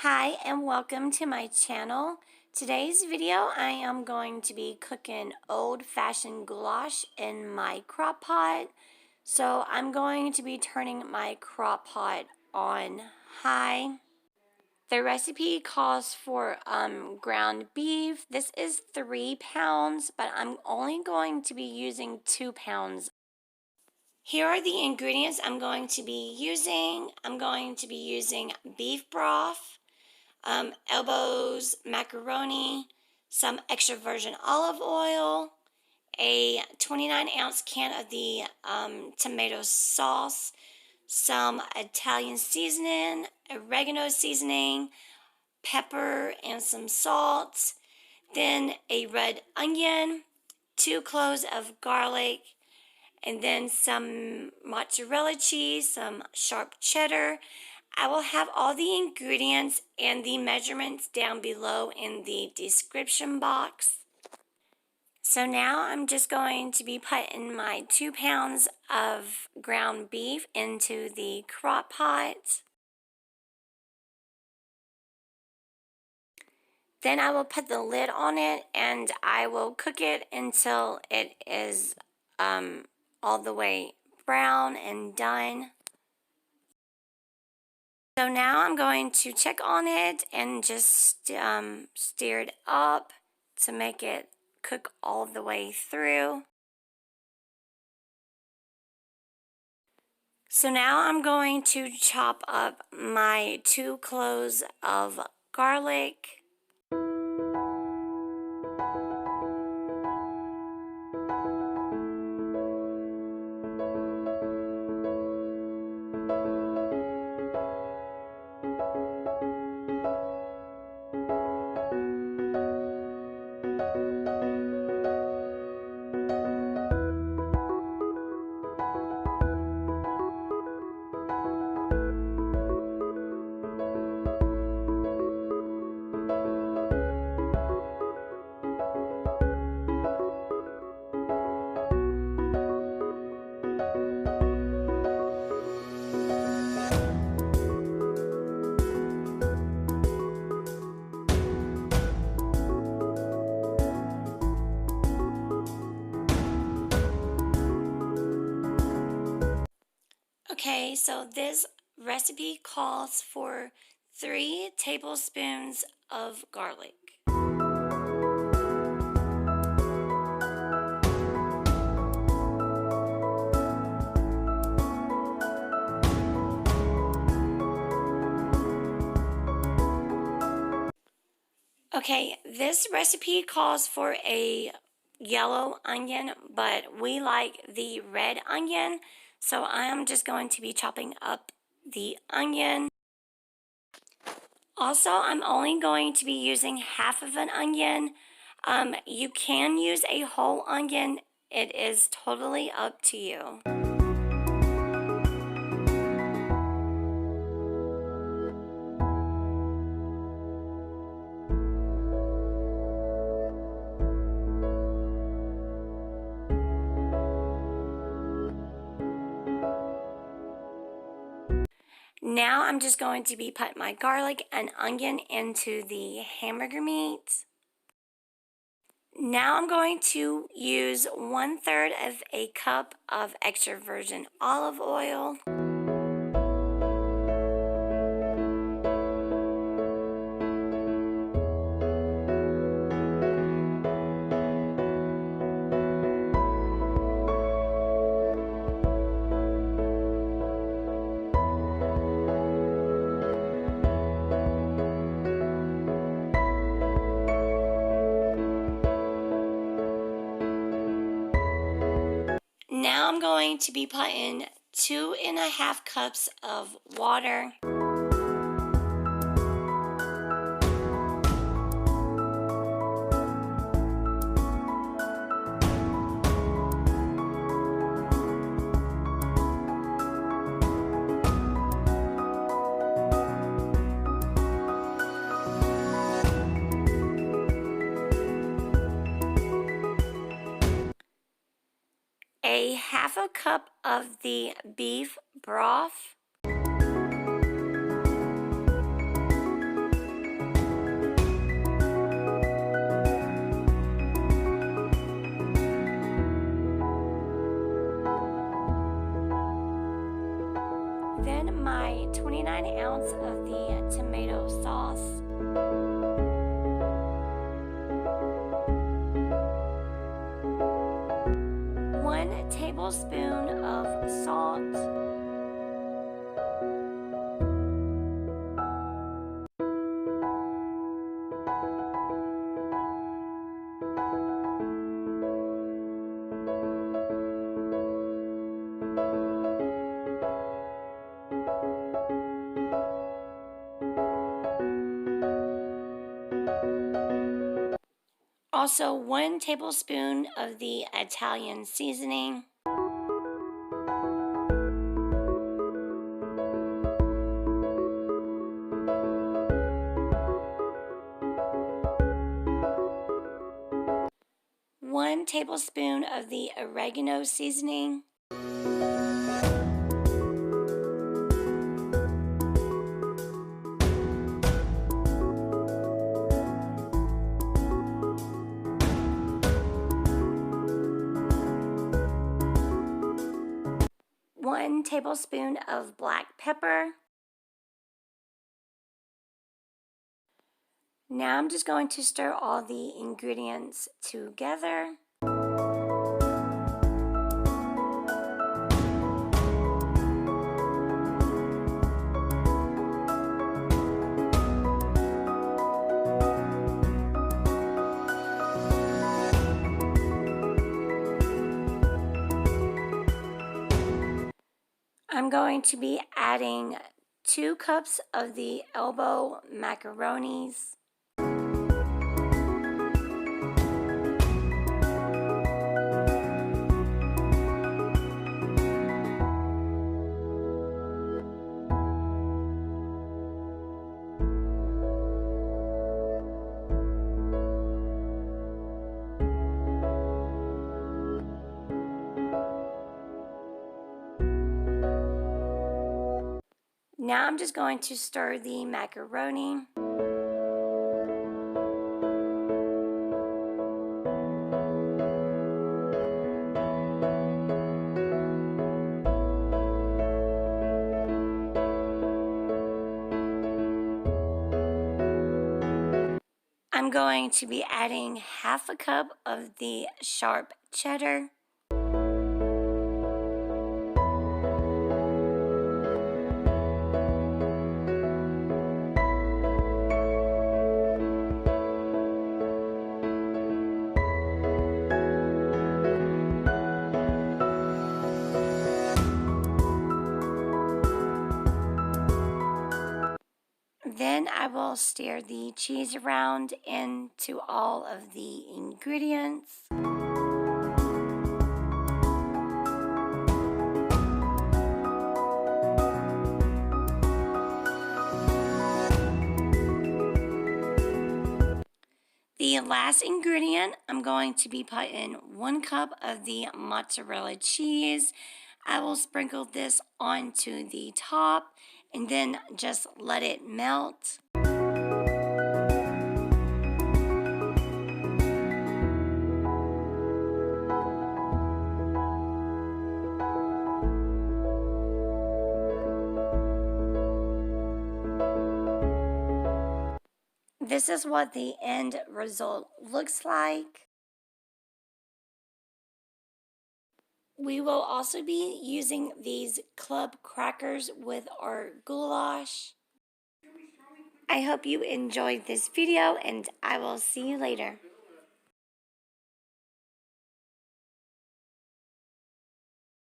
Hi and welcome to my channel. Today's video I am going to be cooking old-fashioned goulash in my crock pot. So I'm going to be turning my crock pot on high. The recipe calls for ground beef. This is 3 pounds, but I'm only going to be using 2 pounds. Here are the ingredients I'm going to be using. I'm going to be using beef broth, elbows, macaroni, some extra virgin olive oil, a 29-ounce can of the tomato sauce, some Italian seasoning, oregano seasoning, pepper, and some salt, then a red onion, 2 cloves of garlic, and then some mozzarella cheese, some sharp cheddar. I will have all the ingredients and the measurements down below in the description box. So now I'm just going to be putting my 2 pounds of ground beef into the crock pot. Then I will put the lid on it and I will cook it until it is all the way brown and done. So now I'm going to check on it and just stir it up to make it cook all the way through. So now I'm going to chop up my 2 cloves of garlic. Okay, so this recipe calls for 3 tablespoons of garlic. Okay, this recipe calls for a yellow onion, but we like the red onion, so I am just going to be chopping up the onion. Also, I'm only going to be using half of an onion. You can use a whole onion. It is totally up to you. Now I'm just going to be putting my garlic and onion into the hamburger meat. Now I'm going to use 1/3 of a cup of extra virgin olive oil. Now I'm going to be putting 2½ cups of water. A 1/2 cup of the beef broth. Then my 29 ounce of the tomato sauce. One tablespoon of salt. Also, 1 tablespoon of the Italian seasoning. One tablespoon of the oregano seasoning. One tablespoon of black pepper. Now I'm just going to stir all the ingredients together. I'm going to be adding 2 cups of the elbow macaronis. Now I'm just going to stir the macaroni. I'm going to be adding half a cup of the sharp cheddar. Then I will stir the cheese around into all of the ingredients. The last ingredient, I'm going to be putting 1 cup of the mozzarella cheese. I will sprinkle this onto the top and then just let it melt. This is what the end result looks like. We will also be using these club crackers with our goulash. I hope you enjoyed this video and I will see you later.